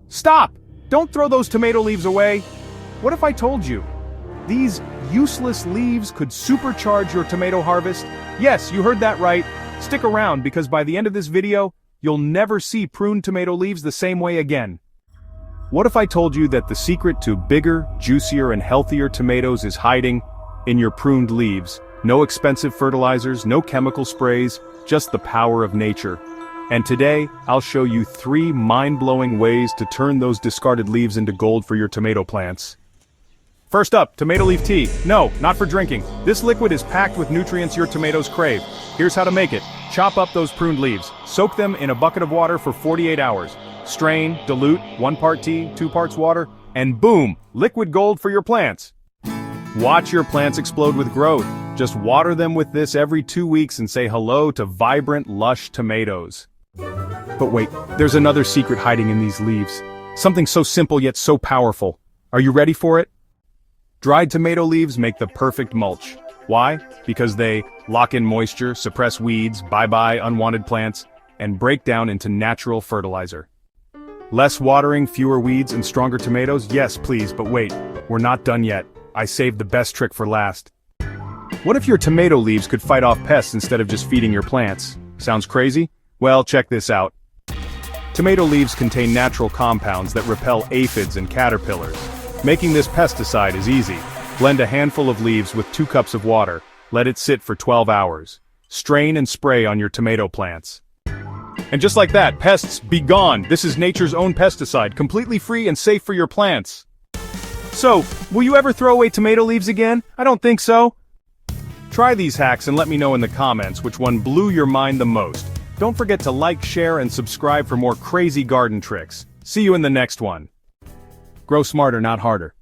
Stop! Don't throw those tomato leaves away! What if I told you? These useless leaves could supercharge your tomato harvest? Yes, you heard that right. Stick around because by the end of this video, you'll never see pruned tomato leaves the same way again. What if I told you that the secret to bigger, juicier, and healthier tomatoes is hiding in your pruned leaves? No expensive fertilizers, no chemical sprays, just the power of nature. And today, I'll show you 3 mind-blowing ways to turn those discarded leaves into gold for your tomato plants. First up, tomato leaf tea. No, not for drinking. This liquid is packed with nutrients your tomatoes crave. Here's how to make it. Chop up those pruned leaves. Soak them in a bucket of water for 48 hours. Strain, dilute, 1 part tea, 2 parts water, and boom, liquid gold for your plants. Watch your plants explode with growth. Just water them with this every 2 weeks and say hello to vibrant, lush tomatoes. But wait, there's another secret hiding in these leaves. Something so simple yet so powerful. Are you ready for it? Dried tomato leaves make the perfect mulch. Why? Because they lock in moisture, suppress weeds, bye-bye unwanted plants, and break down into natural fertilizer. Less watering, fewer weeds, and stronger tomatoes? Yes, please, but wait, we're not done yet. I saved the best trick for last. What if your tomato leaves could fight off pests instead of just feeding your plants? Sounds crazy? Well, check this out. Tomato leaves contain natural compounds that repel aphids and caterpillars. Making this pesticide is easy. Blend a handful of leaves with 2 cups of water. Let it sit for 12 hours. Strain and spray on your tomato plants. And just like that, pests be gone. This is nature's own pesticide, completely free and safe for your plants. So, will you ever throw away tomato leaves again? I don't think so. Try these hacks and let me know in the comments which one blew your mind the most. Don't forget to like, share, and subscribe for more crazy garden tricks. See you in the next one. Grow smarter, not harder.